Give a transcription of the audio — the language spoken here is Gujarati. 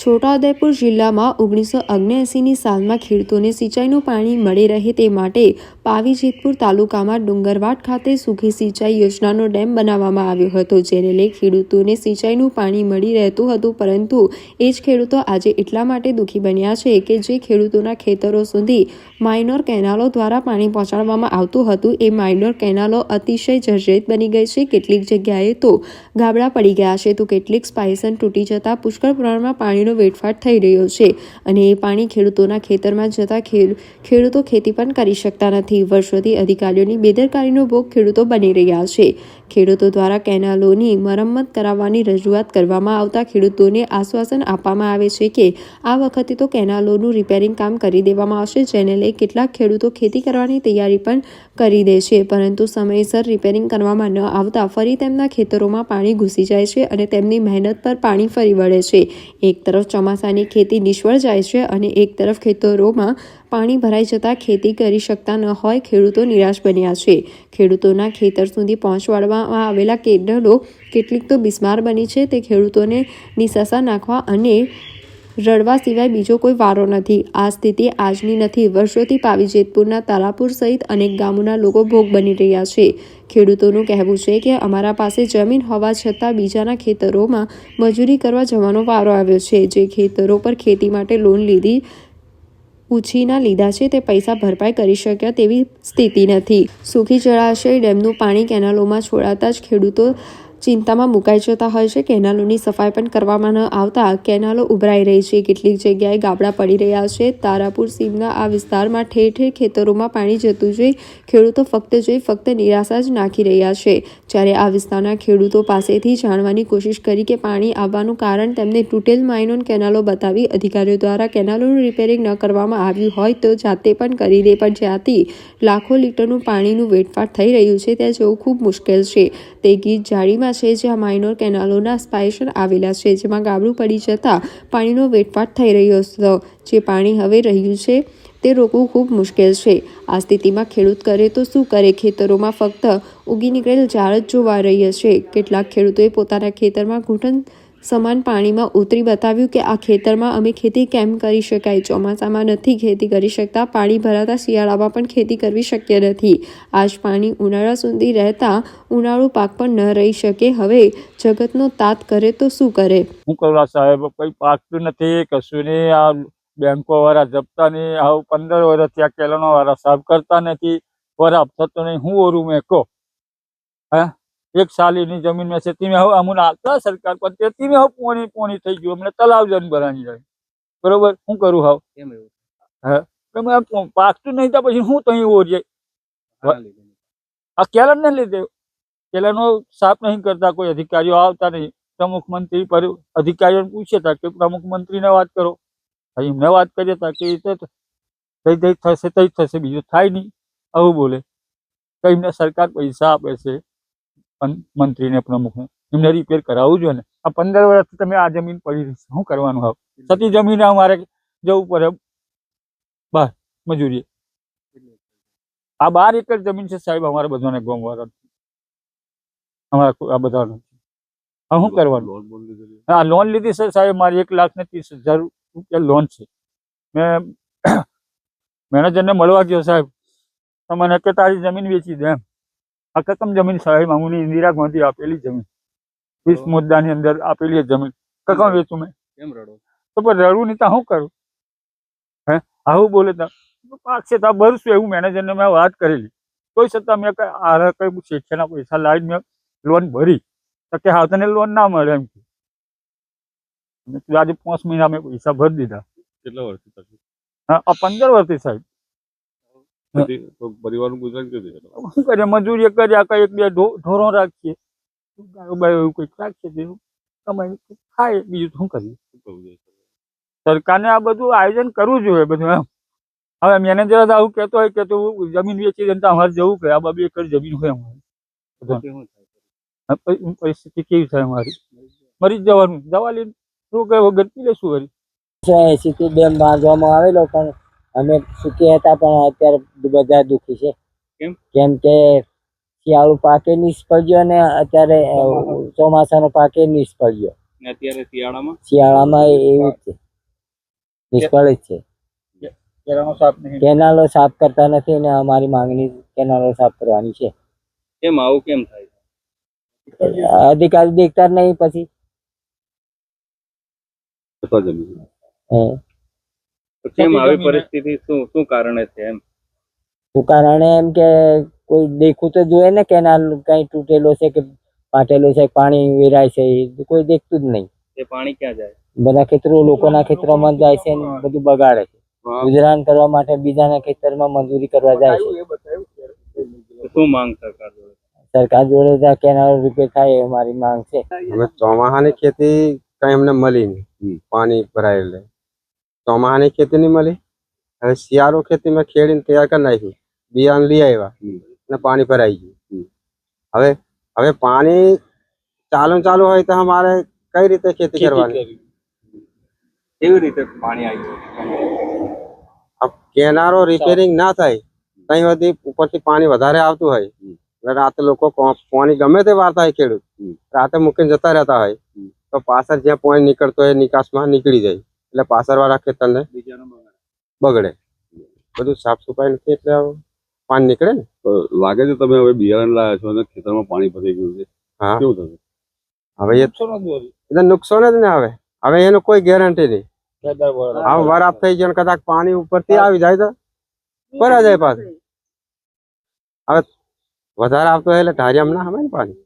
છોટાઉદેપુર જિલ્લામાં 1979ની સાલમાં ખેડૂતોને સિંચાઈનું પાણી મળી રહે તે માટે પાવી જેતપુર તાલુકામાં ડુંગરવાડ ખાતે સૂકી સિંચાઈ યોજનાનો ડેમ બનાવવામાં આવ્યો હતો, જેને લઈ ખેડૂતોને સિંચાઈનું પાણી મળી રહેતું હતું. પરંતુ એ જ ખેડૂતો આજે એટલા માટે દુઃખી બન્યા છે કે જે ખેડૂતોના ખેતરો સુધી માઇનોર કેનાલો દ્વારા પાણી પહોંચાડવામાં આવતું હતું, એ માઇનોર કેનાલો અતિશય જર્જરિત બની ગઈ છે. કેટલીક જગ્યાએ તો ગાબડા પડી ગયા છે, તો કેટલીક સ્પાઇસન તૂટી જતા પુષ્કળ પ્રમાણમાં પાણીનો વેડફાટ થઈ રહ્યો છે અને એ પાણી ખેડૂતોના ખેતરમાં જતા ખેડૂતો ખેતી પણ કરી શકતા નથી. વર્ષોથી અધિકારીઓની બેદરકારીનો ભોગ ખેડૂતો બની રહ્યા છે. ખેડૂતો દ્વારા કેનાલોની મરમ્મત કરાવવાની રજૂઆત કરવામાં આવતા ખેડૂતોને આશ્વાસન આપવામાં આવે છે કે આ વખતે તો કેનાલોનું રિપેરિંગ કામ કરી દેવામાં આવશે, જેને લઈ કેટલાક ખેડૂતો ખેતી કરવાની તૈયારી પણ કરી દે છે. પરંતુ સમયસર રિપેરિંગ કરવામાં ન આવતા ફરી તેમના ખેતરોમાં પાણી ઘૂસી જાય છે અને તેમની મહેનત પર પાણી ફરી વળે છે. એક તરફ ચોમાસાની ખેતી નિષ્ફળ જાય છે અને એક તરફ ખેતરોમાં પાણી ભરાઈ જતાં ખેતી કરી શકતા ન હોય ખેડૂતો નિરાશ બન્યા છે. ખેડૂતોના ખેતર સુધી પહોંચાડવામાં આવેલા કેનાલો કેટલીક તો બિસ્માર બની છે. તે ખેડૂતોને નિસાસા નાખવા અને રડવા સિવાય બીજો કોઈ વારો નથી. આ સ્થિતિ આજની નથી. વર્ષોથી પાવી જેતપુરના તારાપુર સહિત અનેક ગામોના લોકો ભોગ બની રહ્યા છે. ખેડૂતોનું કહેવું છે કે અમારા પાસે જમીન હોવા છતાં બીજાના ખેતરોમાં મજૂરી કરવા જવાનો વારો આવ્યો છે. જે ખેતરો પર ખેતી માટે લોન ઉછીના લીધા છે તે પૈસા ભરપાઈ કરી શક્યા તેવી સ્થિતિ નથી. સૂકી જળાશય ડેમનું પાણી કેનાલોમાં છોડાતા જ ખેડૂતો ચિંતામાં મુકાઈ જતા હોય છે. કેનાલોની સફાઈ પણ કરવામાં ન આવતા કેનાલો ઉભરાઈ રહી છે. કેટલીક જગ્યાએ ગાબડા પડી રહ્યા છે. તારાપુર સીમના આ વિસ્તારમાં ઠેર ઠેર ખેતરોમાં પાણી જતું જોઈ ખેડૂતો ફક્ત નિરાશા જ નાખી રહ્યા છે. જ્યારે આ વિસ્તારના ખેડૂતો પાસેથી જાણવાની કોશિશ કરી કે પાણી આવવાનું કારણ તેમને તૂટેલ માઇનોર કેનાલો બતાવી અધિકારીઓ દ્વારા કેનાલોનું રિપેરિંગ ન કરવામાં આવ્યું હોય તો જાતે પણ કરી દે, પણ જ્યાંથી લાખો લીટરનું પાણીનું વેડફાટ થઈ રહ્યું છે ત્યાં જવું ખૂબ મુશ્કેલ છે. તે ગીર જાળીમાં છે જ્યાં માઇનોર કેનાલોના સ્પાઇશન આવેલા છે, જેમાં ગાબડું પડી જતા પાણીનો વેડફાટ થઈ રહ્યો હતો. જે પાણી હવે રહ્યું છે તે રોકવું ખૂબ મુશ્કેલ છે. આ સ્થિતિમાં ખેડૂત કરે તો શું કરે? ખેતરોમાં ફક્ત ઉગી નીકળેલ ઝાડ જ જોવા રહી છે. કેટલાક ખેડૂતોએ પોતાના ખેતરમાં ઘૂંટણ સમાન પાણીમાં ઉતરી બતાવ્યું કે આ ખેતરમાં અમે ખેતી કેમ કરી શકાય? ચોમાસામાં નથી ખેતી કરી શકતા, પાણી ભરાતા શિયાળામાં પણ ખેતી કરવી શક્ય નથી. આ જ પાણી ઉનાળા સુધી રહેતા ઉનાળુ પાક પણ ન રહી શકે. હવે જગતનો તાત કરે તો શું કરે? શું કરવા સાહેબ? કંઈ પાકતું નથી, કશું નહીં. આ બેંકો વાળા જપતા નહીં. આવું 15 વર્ષથી આ કેલાનો વાળા સાફ કરતા નથી. વરાપ થતો નહીં. હું ઓરું મેં કહો એક સાલીની જમીન મેં છે તમે હવે અમને આવતા સરકાર પર તેથી મેં હવે પોણી થઈ ગયું. અમને તલાવ જન ભરાની જાય. બરોબર, શું કરું? હાવ કેમ એવું? હા, તમે પાકતું નહીં તો પછી હું તો ઓરીએ આ કેલન ને લીધે. કેલાનો સાફ નહીં કરતા, કોઈ અધિકારીઓ આવતા નહીં. પ્રમુખ મંત્રી પર અધિકારીઓને પૂછે તા કે પ્રમુખ મંત્રીને વાત કરો. એમને વાત કરીએ તા કે થઈ થશે તઈ થશે, બીજું થાય નહીં. આવું બોલે. તો એમને સરકાર પૈસા આપે છે મંત્રીને પ્રમુખને, એમને રિપેર કરાવવું જોઈએ ને. આ 15 વર્ષથી તમે આ જમીન પડી રહી છે, શું કરવાનું? હવે સતી જમીન અમારે જવું પડે બસ મજૂરી. આ 12 એકર જમીન છે સાહેબ અમારે બધાને ગામવાળા, અમારા આ બધાને. હવે શું કરવાનું? હા, લોન લીધી છે સાહેબ મારી 1,30,000 રૂપિયા લોન છે. મેં મેનેજરને મળવા ગયો સાહેબ, તો મને કે તારી જમીન વેચી દે એમ. આ કકમ જમીન સાહેબ? અમુની ઇન્દિરા ગાંધી આપેલી જમીન, 20 મુદ્દાની અંદર આપેલી જમીન કકમ વેચું મેં? કેમ રડો? તો પણ રડવું નહીં તો શું કરું? હે, આવું બોલે તો પાક છે તો ભરશું એવું મેનેજરને મેં વાત કરેલી. કોઈ છતાં મેં કઈ શેઠિયાના પૈસા લાવીને મેં લોન ભરી તો કે હા તને લોન ના મળે એમ. આજે 5 મહિના મેં પૈસા ભરી દીધા. કેટલા વર્ષથી? હા, આ 15 વર્ષથી સાહેબ. પરિવારનું ગુજરાન કેવી રીતે? શું કરીએ? મજૂરી કર્યા, કઈ 1-2 ઢોરો રાખીએ, એવું કંઈક રાખીએ, કમાઈ ખાય, બીજું શું કરીએ? સરકારને આ બધું આયોજન કરવું જોઈએ બધું એમ. હવે મેનેજર આવું કહેતો હોય કે તું જમીન વેચી દે તો અમારે જવું કે આ 2 એકર જમીન હોય અમારે, પરિસ્થિતિ કેવી થાય? અમારી મરી જ જવાનું. દવા લઈને રોગ વગર પી લેશું વળી. 80 ડેમ બાંધવામાં આવેલો પણ અમે સુખી હતા, પણ અત્યારે બધા દુઃખી છે. કેમ કે શિયાળુ પાકે નિષ્ફળ ગયો અને અત્યારે ચોમાસાનો પાકે નિષ્ફળ ગયો. ને અત્યારે શિયાળામાં શિયાળામાં એવું જ છે, નિષ્ફળ જ છે. કેનાલો સાફ નહીં. કેનાલો સાફ કરતા નથી ને અમારી માંગણી કેનાલો સાફ કરવાની છે. કેમ આવું કેમ થાય? અધિકારી દેખતા જ નહીં પછી અથવા જમીન હે. તો કેમ આવી પરિસ્થિતિ શું કારણે છે એમ? શું કારણે એમ કે કોઈ દેખવું તો જોઈએ ને, કેનાલ કઈ તૂટેલો છે કે ફાટેલો છે, પાણી વેરાય છે, એ કોઈ દેખતું જ નહીં. એ પાણી ક્યાં જાય? બધા ખેતરો લોકોના ખેતરોમાં જાય છે ને બધું બગાડે છે. ગુજરાન કરવા માટે બીજાના ખેતરમાં મજૂરી કરવા જાય છે. તો શું માંગ સરકાર જોડે? સરકાર જોડે ત્યાં કેનાલ રિપેર થાય એ અમારી માંગ છે. અમે ચોમાસાની ખેતી કઈ અમને મળી નહીં, પાણી ભરાય એટલે ચોમાસાની ખેતી નહીં મળી. હવે શિયાળો ખેતીમાં ખેડીને તૈયાર કરી નાખ્યું, બિયારણ લઈ આવ્યા અને પાણી ભરાઈ ગયું. હવે પાણી ચાલુ હોય તો અમારે કઈ રીતે ખેતી કરવાની? કેવી રીતે પાણી આવ્યું? કેનારો રિપેરિંગ ના થાય ત્યાં સુધી ઉપરથી પાણી વધારે આવતું હોય, રાતે લોકો પાણી ગમે તે વારતા હોય, ખેડૂત રાતે મૂકીને જતા રહેતા હોય તો પાછળ જ્યાં પાણી નીકળતો હોય નિકાસમાં નીકળી જાય એટલે પાછળ વાળા ખેતરને બગડે. બધું સાફ સફાઈ નથી એટલે પાણી નીકળે ને. લાગે છે તમે હવે બિયારણ લાયા છો અને ખેતરમાં પાણી ભરાઈ ગયું છે, હા, કેવું થશે? હવે એ તો નુકસાન જ ને. હવે એનું કોઈ ગેરંટી નહીં. હવે વરાપ થઈ ગયો કદાચ પાણી ઉપરથી આવી જાય તો ભરા જાય પાછું. હવે વધારે આવતો હોય એટલે ઢારિયામાં ના આવે ને પાણી.